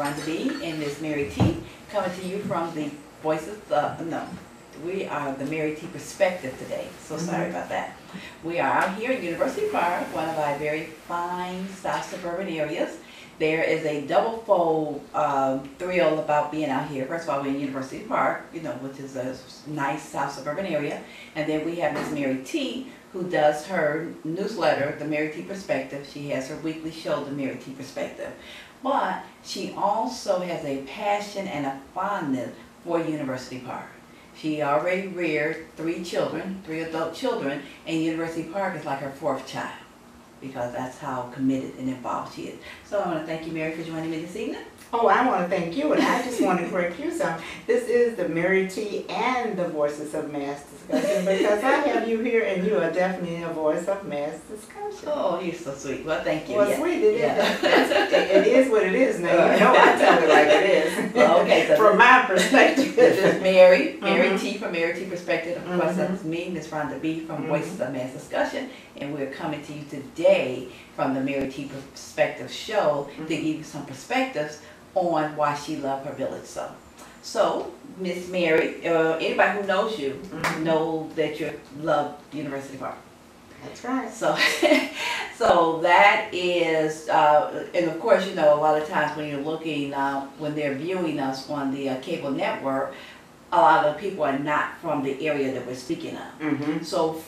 Rhonda B. and Miss Mary T. coming to you from the Voices, we are the Mary T. Perspective today, so sorry about that. We are out here in University Park, one of our very fine South suburban areas. There is a double-fold thrill about being out here. First of all, we're in University Park, which is a nice South suburban area. And then we have Miss Mary T., who does her newsletter, The Mary T. Perspective. She has her weekly show, The Mary T. Perspective. But she also has a passion and a fondness for University Park. She already reared 3 children, 3 adult children, and University Park is like her 4th child, because that's how committed and involved she is. So I want to thank you, Mary, for joining me this evening. Oh, I want to thank you, and I just want to correct you some. This is the Mary T. and the Voices of Mass Discussion, because I have you here, and you are definitely a voice of mass discussion. Oh, you're so sweet. Well, thank you. Well, yeah. sweet, it is what it is now. You know I tell it like it is. Well, okay, so from my perspective. This is Mary T. from Mary T. Perspective. Of course, that's me, Miss Rhonda B. from Voices of Mass Discussion, and we're coming to you today from the Mary T. Perspective show to give you some perspectives on why she loved her village so. So, Miss Mary, anybody who knows you know that you love University Park. That's right. So, so that is, and of course, a lot of times when you're looking, when they're viewing us on the cable network, a lot of the people are not from the area that we're speaking of. So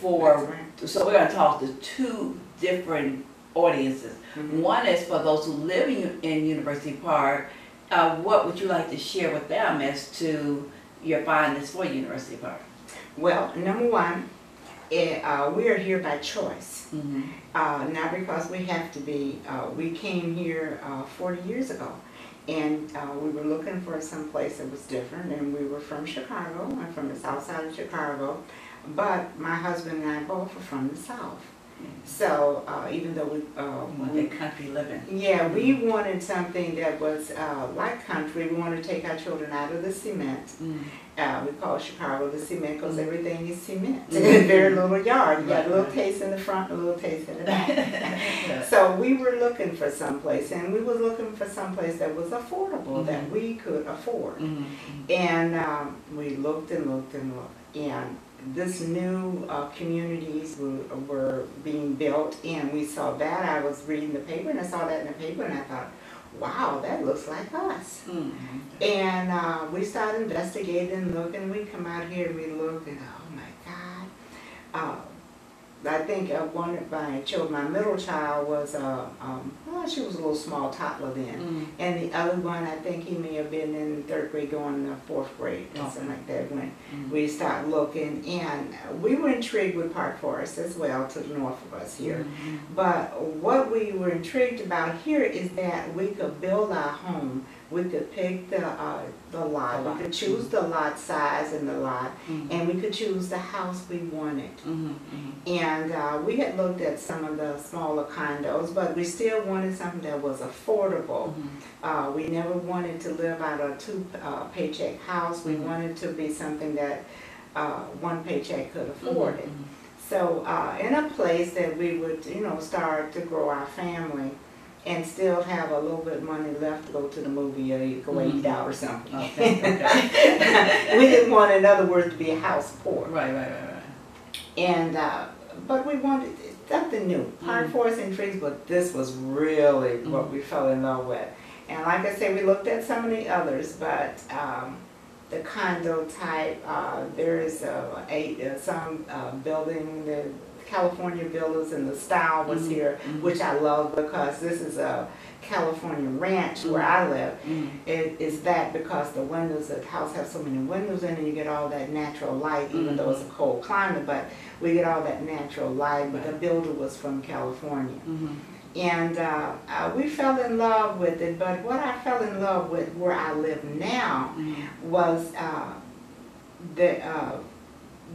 so we're going to talk to 2 different audiences. One is for those who live in University Park. What would you like to share with them as to your fondness for University Park? Well, number one, we are here by choice, not because we have to be. We came here 40 years ago, and we were looking for some place that was different, and we were from Chicago. I'm from the south side of Chicago, but my husband and I both are from the south. So even though we country living. Yeah, we wanted something that was like country. We wanted to take our children out of the cement. We call Chicago the cement because everything is cement. Very little yard. You got a little taste in the front, a little taste in the back. So we were looking for someplace, and we were looking for someplace that was affordable, that we could afford. And we looked and looked and looked, and this new communities were being built, and we saw that. I was reading the paper, and I saw that in the paper, and I thought, wow, that looks like us. And we started investigating, looking. We come out here and we look, and oh my God. I think one of my children, my middle child was, well, she was a little small toddler then. And the other one, I think he may have been in 3rd grade going to 4th grade, or something like that, when we started looking. And we were intrigued with Park Forest as well, to the north of us here. But what we were intrigued about here is that we could build our home. We could pick the lot. We could choose the lot size and the lot, and we could choose the house we wanted. And we had looked at some of the smaller condos, but we still wanted something that was affordable. We never wanted to live out of a 2-paycheck house. We wanted to be something that 1 paycheck could afford it. So in a place that we would, start to grow our family, and still have a little bit of money left to go to the movie or go eat out or something. We didn't want, in other words, to be a house poor. Right. And but we wanted something new. Park Forest intrigues, but this was really what we fell in love with. And like I said, we looked at some of the others, but the condo type, there is some building, the California builders, and the style was here, which I love, because this is a California ranch where I live. It is that because the windows, the house has so many windows in it, you get all that natural light, even though it's a cold climate, but we get all that natural light. But the builder was from California. And we fell in love with it, but what I fell in love with where I live now was the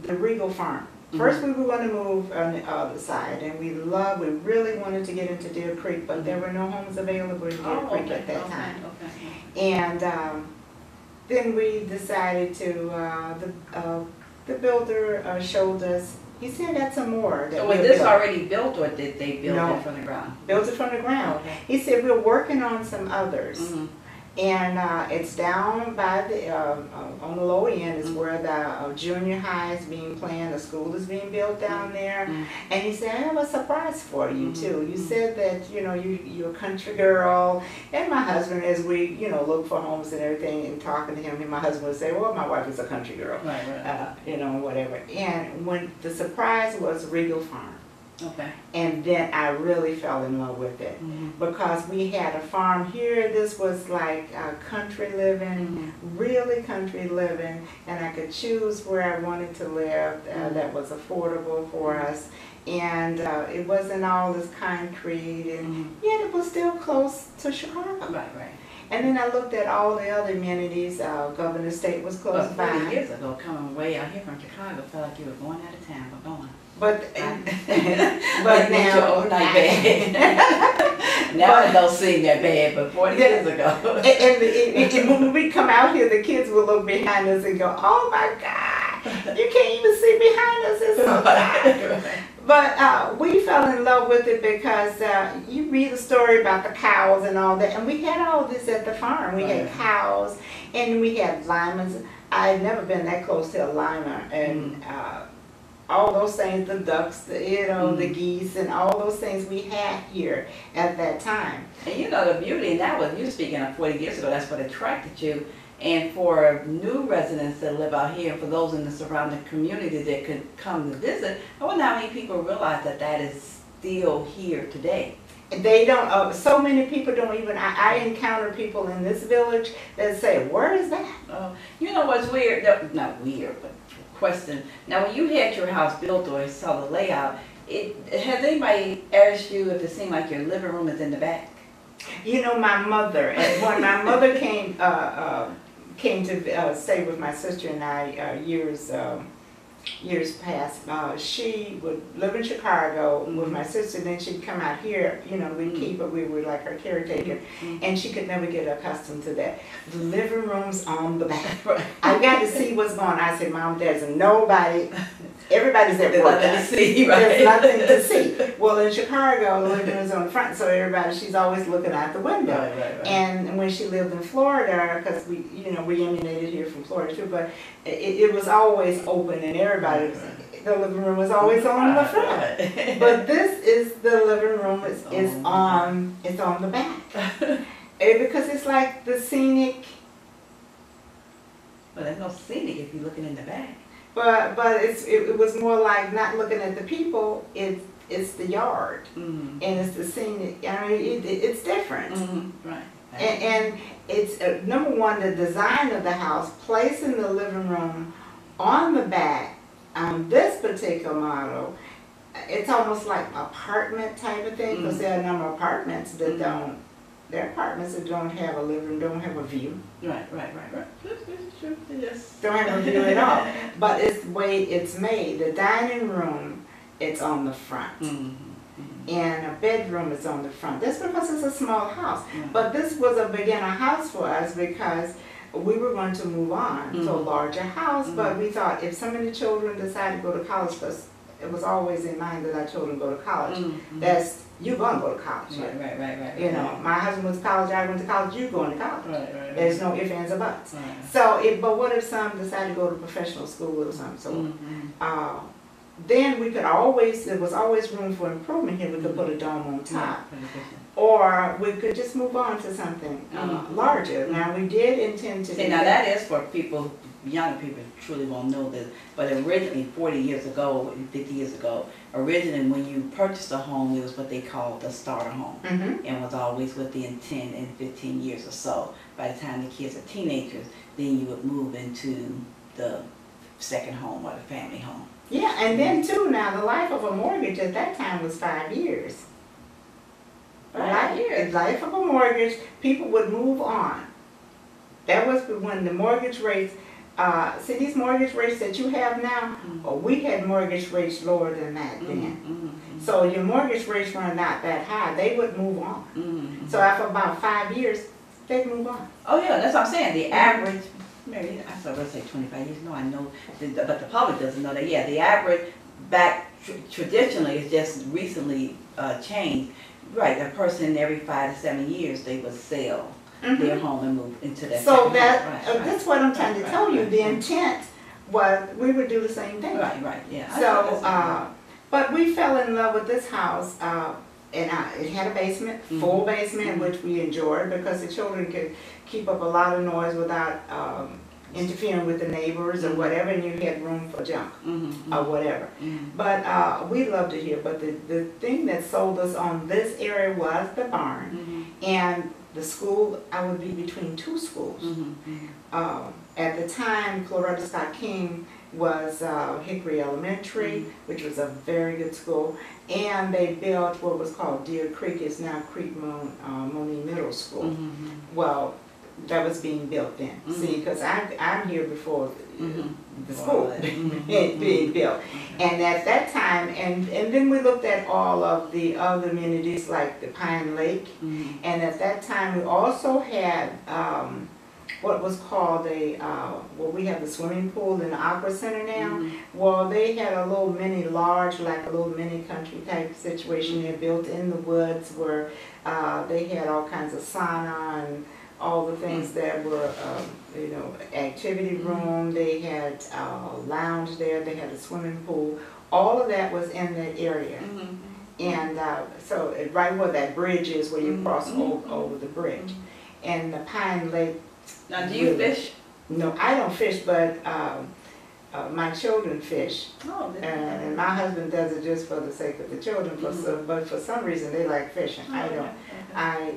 Regal Farm. First we were going to move on the other side, and we really wanted to get into Deer Creek, but there were no homes available in Deer Creek at that time. And then we decided to, the builder showed us, he said I got some more. So was this already built, or did they build it from the ground? Built it from the ground. He said we're working on some others. And it's down by the, on the low end is where the junior high is being planned, the school is being built down there. And he said, I have a surprise for you too. You said that, you know, you're a country girl. And my husband, as we, you know, look for homes and everything and talking to him, and my husband would say, well, my wife is a country girl. Right. You know, whatever. And when the surprise was Regal Farm. Okay. And then I really fell in love with it because we had a farm here. This was like country living, really country living, and I could choose where I wanted to live that was affordable for us. And it wasn't all this concrete, and yet it was still close to Chicago. Right. And then I looked at all the other amenities. Governor State was close by. 40 years ago, coming way out here from Chicago, felt like you were going out of town, but going. But but now your overnight bed. Now it don't seem that bad, but 40 years ago. And when we come out here, the kids will look behind us and go, "Oh my God, you can't even see behind us! It's so dark." But we fell in love with it because you read the story about the cows and all that, and we had all this at the farm. We had cows, and we had llamas. I'd never been that close to a llama, and all those things, the ducks, the geese, and all those things we had here at that time. And you know the beauty, and that was you speaking of 40 years ago. That's what attracted you. And for new residents that live out here, for those in the surrounding community that could come to visit, I wonder how many people realize that that is still here today. They don't, so many people don't even, I encounter people in this village that say, where is that? You know what's weird, not weird, but question. Now when you had your house built or saw the layout, has anybody asked you if it seemed like your living room is in the back? You know, my mother, and when my mother came to stay with my sister and I years past, she would live in Chicago with my sister, then she'd come out here, you know, we'd keep her, we were like her caretaker, and she could never get accustomed to that. The living room's on the back. I got to see what's going on. I said, Mom, there's nobody, everybody's at work. There's nothing to see, right? There's nothing to see. Well, in Chicago, the living room's on the front, so everybody, she's always looking out the window. Right. And when she lived in Florida, because we, you know, we emanated here from Florida too, but it was always open and everybody was, the living room was always on the front. But this is the living room is on the back. Because it's like the scenic. Well, there's no scenic if you're looking in the back. But it was more like not looking at the people. It's the yard and it's the scenic. I mean, it's different. Right. And it's number one, the design of the house, placing the living room on the back. This particular model, it's almost like apartment type of thing, because there are a number of apartments that don't. There are apartments that don't have a living room, don't have a view. Right. That's true. Yes. Don't have a view at all. But it's the way it's made. The dining room, it's on the front. And a bedroom is on the front. That's because it's a small house. But this was a beginner house for us because we were going to move on to a larger house, but we thought if so many children decided to go to college, because it was always in mind that our children go to college, that's, you're going to go to college. Right. You know, my husband went to college, I went to college, you're going to college. Right. There's no ifs, ands, or buts. So, but what if some decide to go to professional school or something? So, then we could always, there was always room for improvement here. We could put a dome on top. Or we could just move on to something larger. Now we did intend to. See, now that is for people, younger people truly won't know this, but originally 40 years ago, 50 years ago, originally when you purchased a home, it was what they called the starter home. And was always with the intent in 15 years or so. By the time the kids are teenagers, then you would move into the second home or the family home. Yeah, and then too, now the life of a mortgage at that time was 5 years. 5 years. The life of a mortgage, people would move on. That was when the mortgage rates, see these mortgage rates that you have now, we had mortgage rates lower than that then. So your mortgage rates were not that high, they would move on. So after about 5 years, they'd move on. Oh yeah, that's what I'm saying, the average, maybe, I was going to say 25 years, no I know, but the public doesn't know that, yeah, the average back traditionally is just recently changed. Right, a person every 5 to 7 years they would sell their home and move into that. So second that, home. Right, that's what I'm trying to right, tell you, right, the right. intent was, we would do the same thing. Right, yeah. So, but we fell in love with this house, and it had a basement, full basement, which we enjoyed because the children could keep up a lot of noise without interfering with the neighbors or whatever, and you had room for junk or whatever. But we loved it here. But the thing that sold us on this area was the barn, and the school. I would be between two schools. At the time, Florida Scott King was Hickory Elementary, which was a very good school, and they built what was called Deer Creek, is now Creek Mooney Middle School. Well, that was being built then. See, because I'm here before the school being built. And at that time, and then we looked at all of the other amenities like the Pine Lake, and at that time we also had what was called a, well, we have the swimming pool in the Aqua Center now. Well, they had a little mini large, like a little mini country type situation there built in the woods where they had all kinds of sauna and all the things that were, you know, activity room. They had a lounge there. They had a swimming pool. All of that was in that area. And so right where that bridge is, where you cross over the bridge. And the Pine Lake. Now, do you fish? No, I don't fish, but my children fish. Oh, And my husband does it just for the sake of the children. But for some reason, they like fishing. I don't. I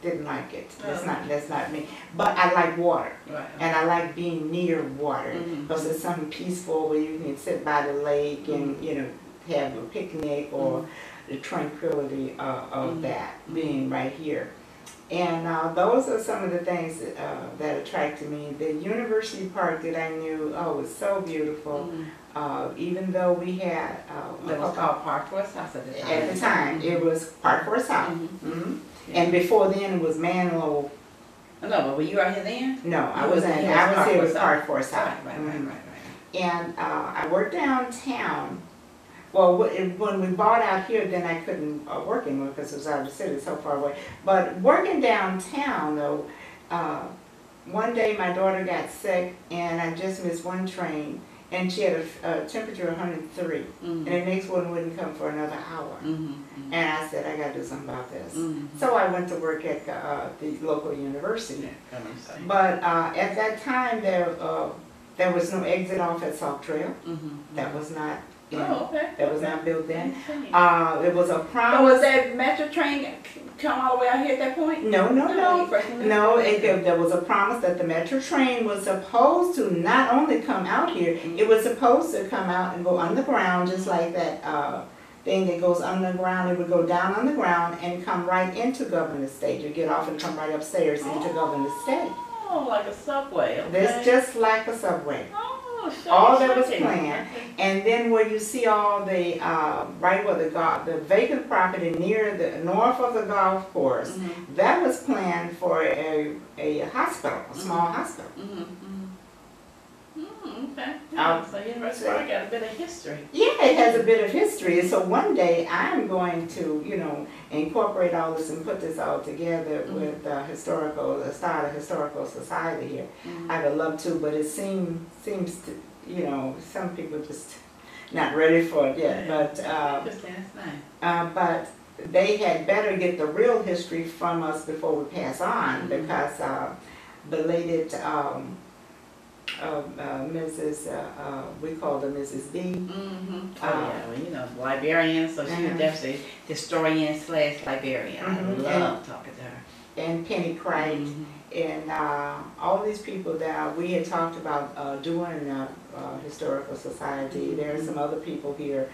didn't like it. That's not me. But I like water, and I like being near water because it's something peaceful where you can sit by the lake and you know have a picnic or the tranquility of that being right here. And those are some of the things that attracted me. The University Park that I knew, was so beautiful. Even though we had that was called Park Forest House at the time. At the time, it was Park Forest House. And before then, it was Manlow. No, but were you out here then? No, I was here with Park Forest House. Right. And I worked downtown. Well, when we bought out here, then I couldn't work anymore because it was out of the city, so far away. But working downtown, though, one day my daughter got sick, and I just missed one train, and she had a temperature of 103, and the next one wouldn't come for another hour. And I said, I got to do something about this. So I went to work at the local university. But at that time, there was no exit off at Salt Trail. That was not. That was not built then. It was a promise. So was that metro train come all the way out here at that point? No. There was a promise that the metro train was supposed to not only come out here, it was supposed to come out and go underground, just like that thing that goes underground. It would go down underground and come right into Governor State. You get off and come right upstairs into Governor State. Oh, like a subway. Okay. That's just like a subway. Oh, all that was planned, and then where you see all the right where the vacant property near the north of the golf course, that was planned for a hospital, a small hospital. Okay. So University Park got a bit of history. Yeah, it has a bit of history. And so one day I'm going to, you know, incorporate all this and put this all together with start a historical society here. I would love to, but it seems to, you know, some people just not ready for it yet. But they had better get the real history from us before we pass on, because belated Mrs. We called her Mrs. B. Well, you know, librarian, so she was definitely historian / librarian. I love talking to her. And Penny Cright, and all these people that we had talked about doing historical society. There are some other people here,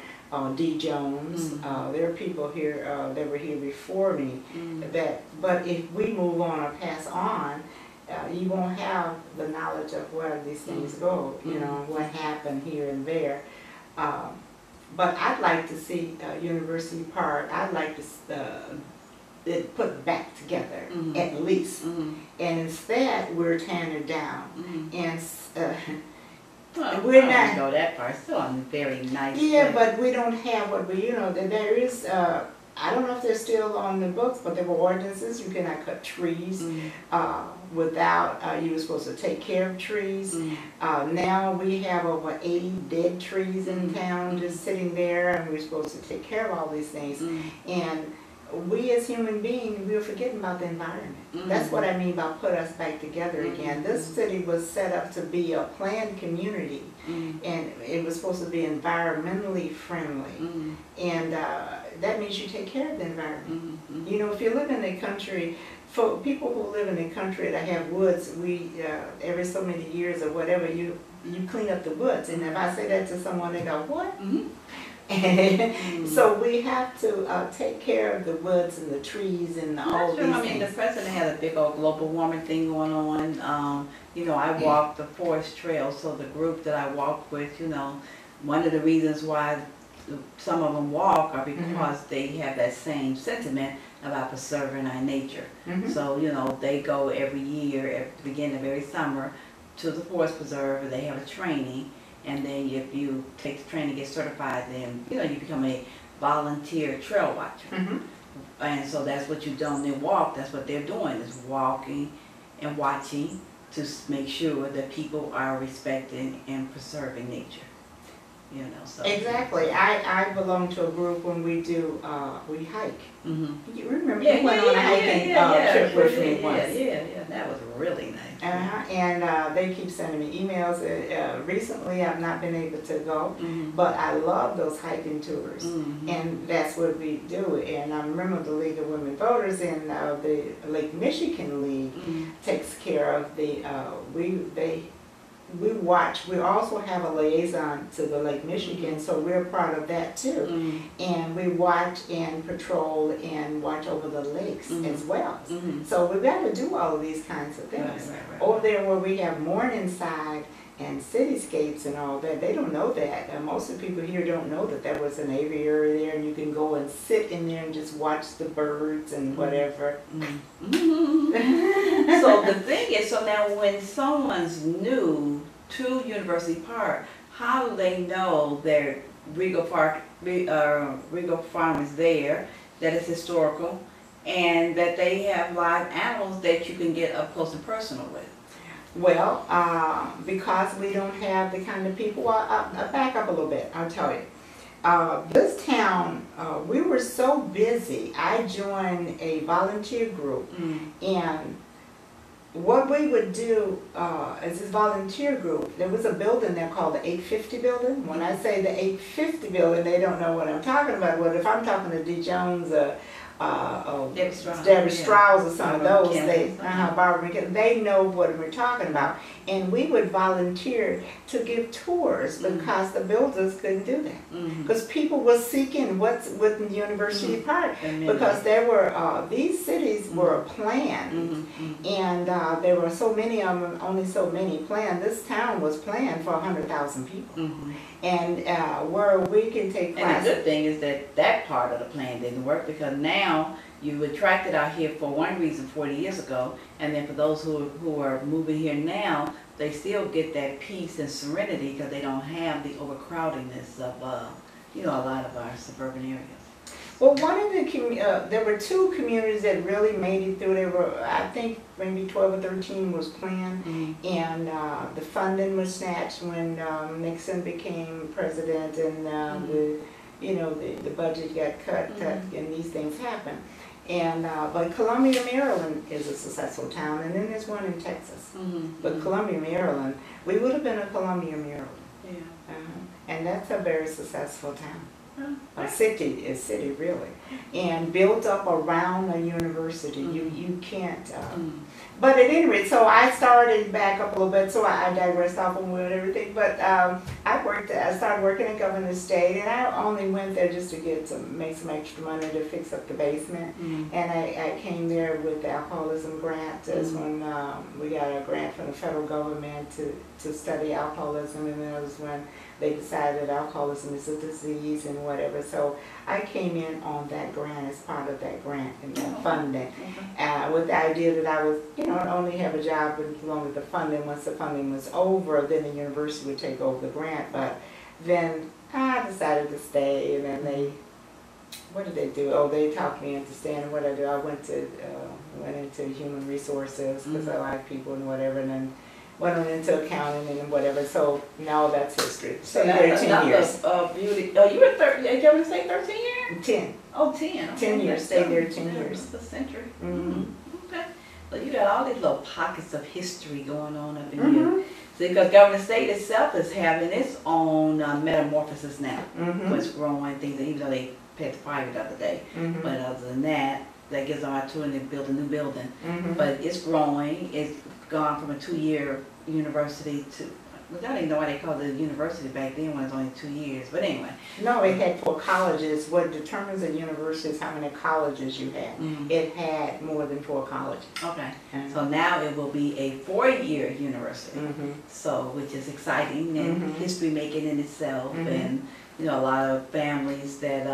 D. Jones. There are people here that were here before me. But if we move on or pass on, you won't have the knowledge of where these things go, you know, what happened here and there. But I'd like to see University Park, I'd like to it put back together, at least. And instead, we're tearing it down. And well, we're I not don't go that far. Still on very nice. Yeah, but we don't have what we, you know, there is, I don't know if they're still on the books, but there were ordinances. You cannot cut trees without, you were supposed to take care of trees. Now we have over 80 dead trees in town just sitting there, and we're supposed to take care of all these things. And we as human beings, we're forgetting about the environment. That's what I mean by put us back together again. This city was set up to be a planned community, and it was supposed to be environmentally friendly. And that means you take care of the environment. You know, if you live in a country, for people who live in a country that have woods, we every so many years or whatever, you clean up the woods. And if I say that to someone, they go, what? So we have to take care of the woods and the trees and all these things. I mean, the president had a big old global warming thing going on. You know, I walked the forest trail, so the group that I walked with, you know, one of the reasons why some of them walk are because they have that same sentiment about preserving our nature. So, you know, they go every year at the beginning of every summer to the forest preserve, and they have a training. And then if you take the training, get certified, then, you know, you become a volunteer trail watcher. And so that's what you don't then walk. That's what they're doing, is walking and watching to make sure that people are respecting and preserving nature. You know, so exactly. I belong to a group when we do we hike. You remember you went on a hiking trip with me once. Yeah, that was really nice. And they keep sending me emails. Recently, I've not been able to go, but I love those hiking tours, and that's what we do. And I remember the League of Women Voters and the Lake Michigan League takes care of the we watch. We also have a liaison to the Lake Michigan, so we're part of that too. And we watch and patrol and watch over the lakes as well. So we've got to do all of these kinds of things. Right. Over there where we have Morningside and cityscapes and all that, they don't know that. And most of the people here don't know that there was an aviary there, and you can go and sit in there and just watch the birds and whatever. So the thing is, so now when someone's new to University Park, how do they know that Regal Farm is there, that it's historical, and that they have live animals that you can get up close and personal with? Well, because we don't have the kind of people, well, I'll back up a little bit, I'll tell you. This town, we were so busy, I joined a volunteer group, and what we would do as this volunteer group, there was a building there called the 850 building. When I say the 850 building, they don't know what I'm talking about. Well, if I'm talking to D. Jones, Debbie Strauss or some of those, Barbara McKenna, they know what we're talking about. And we would volunteer to give tours because the builders couldn't do that. Because people were seeking what's within University Park. Because there were, these cities were planned. And there were so many of them, only so many planned. This town was planned for 100,000 people. And where we can take classes. And the good thing is that that part of the plan didn't work, because now you attracted out here for one reason 40 years ago, and then for those who are moving here now, they still get that peace and serenity because they don't have the overcrowdingness of you know, a lot of our suburban areas. Well, one of the there were two communities that really made it through. There were, I think, maybe 12 or 13 was planned, and the funding was snatched when Nixon became president, and the budget got cut, and these things happened. And but Columbia, Maryland is a successful town, and then there's one in Texas. But Columbia, Maryland, we would have been in Columbia, Maryland. And that's a very successful town. A city really, and built up around a university. You can't. But at any rate, so I started back up a little bit. So I digressed off on and everything. But I started working at Governor State, and I only went there just to make some extra money to fix up the basement. And I came there with the alcoholism grant. That's when we got a grant from the federal government to study alcoholism, and then it was when they decided that alcoholism is a disease and whatever. So I came in on that grant as part of that grant and that funding, with the idea that I was, only have a job as long as the funding. Once the funding was over, then the university would take over the grant. But then I decided to stay, and then they what did they do? Oh, they talked me into staying. What I do? I went into human resources because I like people and whatever, and then went on into accounting and whatever. So now that's history. So there 10 years. Beauty. Oh, you were 30. Did you ever say 13 years? 10. Oh, 10. 10 years. Stayed there 10 years. That's a century. Mm-hmm. Okay. So you got all these little pockets of history going on up in here. See, because Governor State itself is having its own metamorphosis now. It's growing things, even though they paid the fire the other day. But other than that, that gives them opportunity to build a new building. But it's growing. It's gone from a 2-year university to, I don't even know why they called it a university back then when it was only 2 years. But anyway. No, it had 4 colleges. What determines a university is how many colleges you had. It had more than 4 colleges. Okay. So now it will be a 4-year university. So, which is exciting and history making in itself. And, you know, a lot of families that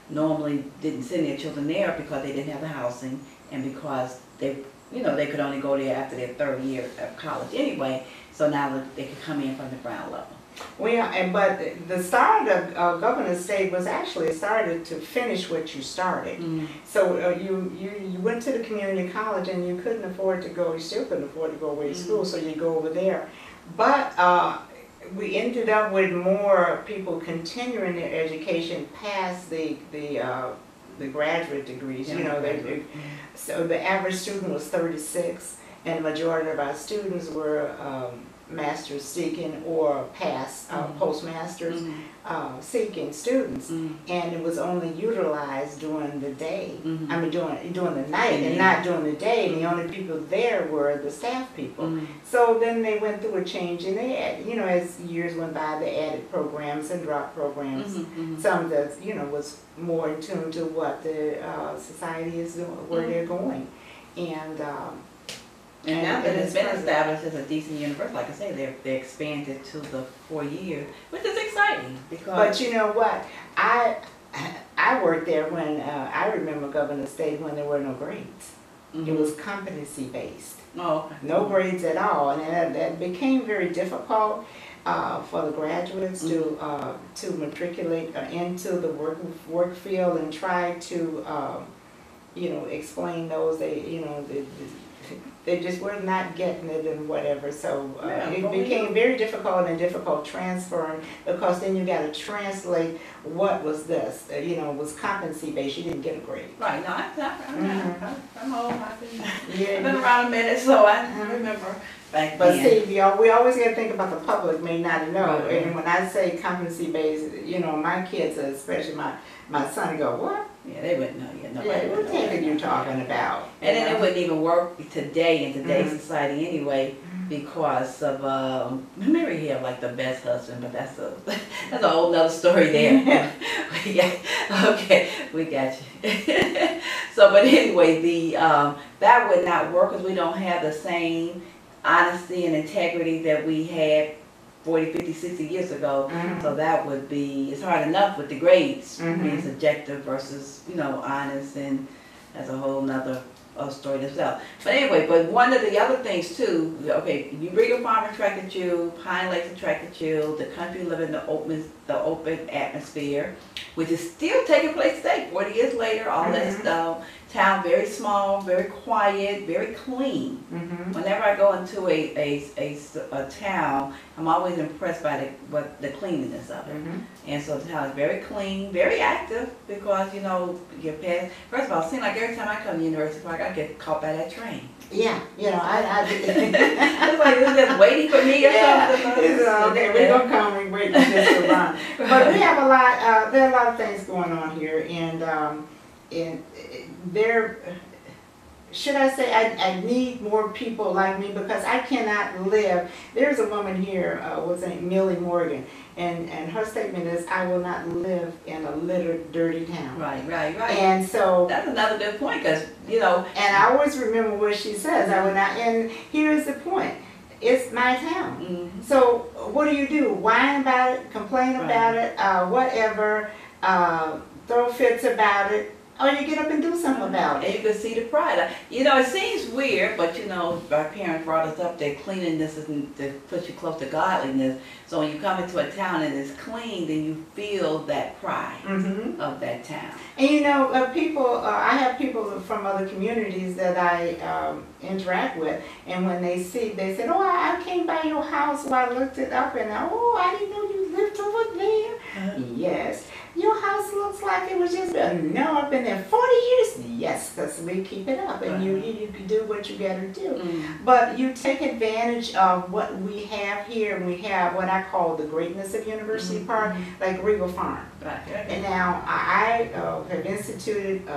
normally didn't send their children there because they didn't have the housing and because they, you know, they could only go there after their 3rd year of college anyway. So now they could come in from the ground level. Well, but the start of Governor State was actually started to finish what you started. So you went to the community college and you couldn't afford to go, you still couldn't afford to go away to school, so you go over there. But we ended up with more people continuing their education past the graduate degrees. You know, so the average student was 36, and the majority of our students were master's seeking or past postmasters seeking students, and it was only utilized during the day. I mean during the night and not during the day. And the only people there were the staff people. So then they went through a change, and they added, you know, as years went by, they added programs and dropped programs. Some that, you know, was more in tune to what the society is doing, where they're going, and now that it's been established as a decent university, like I say, they expanded to the 4 years, which is exciting. Because but you know what, I worked there when I remember Governor State when there were no grades. It was competency based. Oh, okay. No grades at all, and that became very difficult for the graduates to matriculate into the work field and try to you know, explain those. They just were not getting it and whatever, so it became very difficult and difficult transferring, because then you got to translate what was this, you know, was competency based. You didn't get a grade. Right. No, I'm old. I've been around a minute, so I remember back then. But see, we always got to think about the public may not know. And when I say competency based, you know, my kids, especially my son, go, what? Yeah, they wouldn't know yet. What are you talking about? And then it wouldn't even work today in today's society anyway, because of Mary have like the best husband, but that's a whole nother story there. Okay, we got you. So, but anyway, that would not work because we don't have the same honesty and integrity that we had 40, 50, 60 years ago. So that would be, it's hard enough with the grades being subjective versus, you know, honest, and that's a whole nother story itself. But anyway, but one of the other things too, okay, New Brigham Farm attracted you, Pine Lakes attracted you, the country living the open atmosphere, which is still taking place today, 40 years later, all that stuff. Town very small, very quiet, very clean. Whenever I go into a town, I'm always impressed by the cleanliness of it. And so the town is very clean, very active, because, you know, first of all, it seems like every time I come to University Park, I get caught by that train. Yeah, you know, it's like it's just waiting for me or something. Okay, we're gonna come and wait just to run. But we have there are a lot of things going on here, and there, should I say, I need more people like me, because I cannot live. There's a woman here, what's her name, Millie Morgan, and her statement is, I will not live in a littered, dirty town. Right. And so that's another good point, because, you know. And I always remember what she says, I will not, and here's the point. It's my town. So what do? Whine about it, complain about it, whatever, throw fits about it. or you get up and do something about And it. you can see the pride. You know, it seems weird, but you know, our parents brought us up that cleanliness is to put you close to godliness. So when you come into a town and it's clean, then you feel that pride of that town. And you know, I have people from other communities that I interact with, and when they see, they said, "Oh, I came by your house, well, I looked it up, and oh, I didn't know you lived over there." Yes. Your house looks like it was just, no, I've been there 40 years. Yes, because we keep it up, and you can do what you gotta do. But you take advantage of what we have here, and we have what I call the greatness of University Park, like Regal Farm. And now I have instituted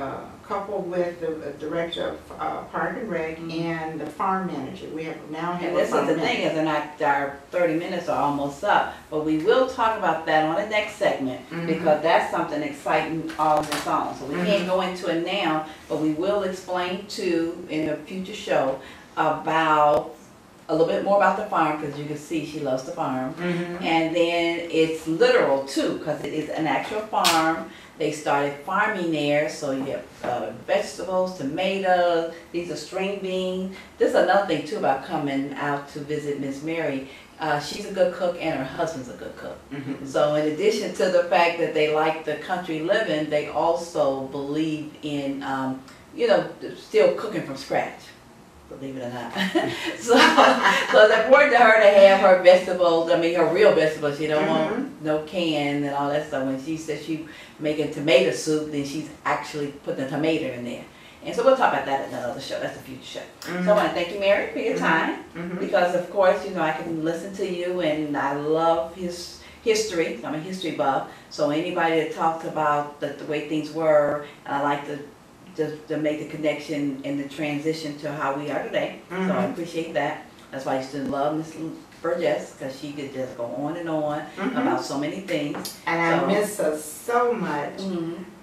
coupled with the director of Park and Rec and the farm manager. We have now have And a this is farm the manager. thing, is and our 30 minutes are almost up, but we will talk about that on the next segment because that's something exciting all on its own. So we can't go into it now, but we will explain too in a future show about a little bit more about the farm, because you can see she loves the farm. And then it's literal too, because it is an actual farm. They started farming there, so you have vegetables, tomatoes, these are string beans. This is another thing too about coming out to visit Miss Mary. She's a good cook and her husband's a good cook. So in addition to the fact that they like the country living, they also believe in, you know, still cooking from scratch. Believe it or not. so it's important to her to have her vegetables, I mean her real vegetables. She don't want no canned and all that stuff. When she says she making tomato soup, then she's actually putting a tomato in there. And so we'll talk about that in another show. That's a future show. So I want to thank you, Mary, for your time. Because of course, you know, I can listen to you and I love his history. I'm a history buff. So anybody that talks about the way things were, and I like to make the connection and the transition to how we are today. So I appreciate that. That's why I used to love Miss Burgess, because she could just go on and on about so many things. And I miss her so much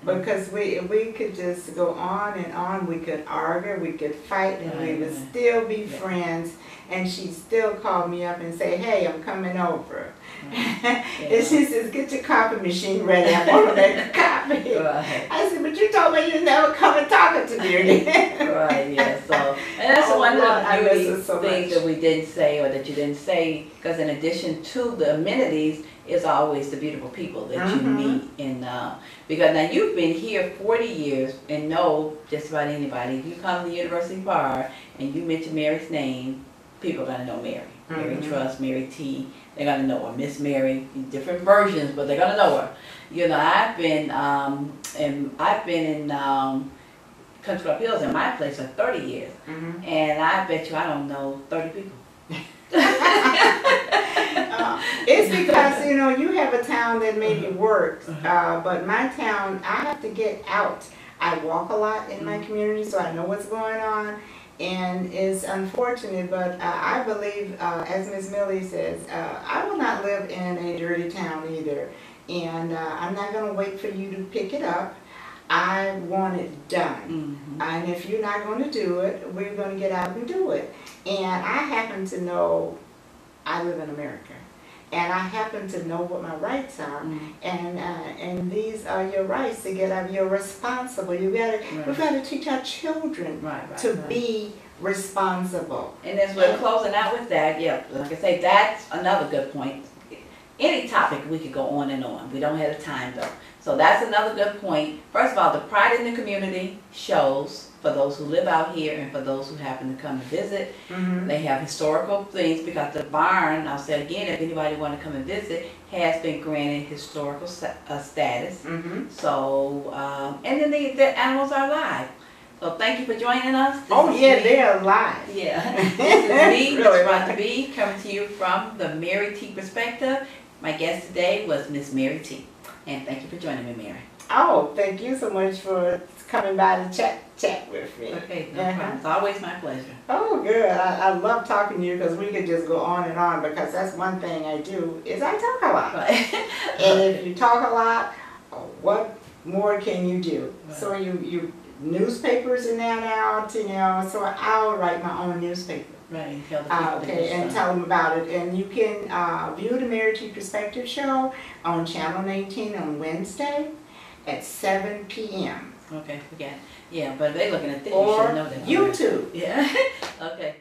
because we could just go on and on. We could argue, we could fight, and we would still be friends. And she'd still call me up and say, "Hey, I'm coming over." And she says, "Get your coffee machine ready. I'm going to make a coffee." I said, "But you told me you'd never come and talk to me again." Right, yeah. So, and that's one of the beauty things that we didn't say, or that you didn't say, because in addition to the amenities, is always the beautiful people that you meet. And because now you've been here 40 years and know just about anybody. If you come to the University Park and you mention Mary's name, people are going to know Mary. Mary Trust, Mary T. They're going to know her. Miss Mary, different versions, but they're going to know her. You know, I've been in Country Club Hills in my place for 30 years. And I bet you I don't know 30 people. It's because, you know, you have a town that maybe works, but my town, I have to get out. I walk a lot in my community, so I know what's going on. And it's unfortunate, but I believe, as Ms. Millie says, I will not live in a dirty town either. And I'm not going to wait for you to pick it up. I want it done. And if you're not going to do it, we're going to get out and do it. And I happen to know I live in America. And I happen to know what my rights are, and these are your rights to get out. You're responsible. You gotta, we've got to teach our children to be responsible. And as we're closing out with that, yeah, like I say, that's another good point. Any topic we could go on and on. We don't have the time though. So that's another good point. First of all, the pride in the community shows for those who live out here and for those who happen to come to visit. They have historical things because the barn, I'll say again, if anybody want to come and visit, has been granted historical status. So, and then the animals are alive. So thank you for joining us. They're alive. Yeah. This is me, Miss Rhonda B, coming to you from the Mary T perspective. My guest today was Miss Mary T. And thank you for joining me, Mary. Oh, thank you so much for coming by to chat with me. Okay, no problem. It's always my pleasure. Oh, good. I love talking to you because we could just go on and on, because that's one thing I do is I talk a lot. And if you talk a lot, what more can you do? So you newspapers are now out, you know, so I'll write my own newspaper. Right, and tell the people and tell them about it. And you can view the Mary T Perspective Show on Channel 19 on Wednesday at 7 p.m. Okay, forget. Yeah, but if they're looking at this, you Or should know that. YouTube. Yeah, okay.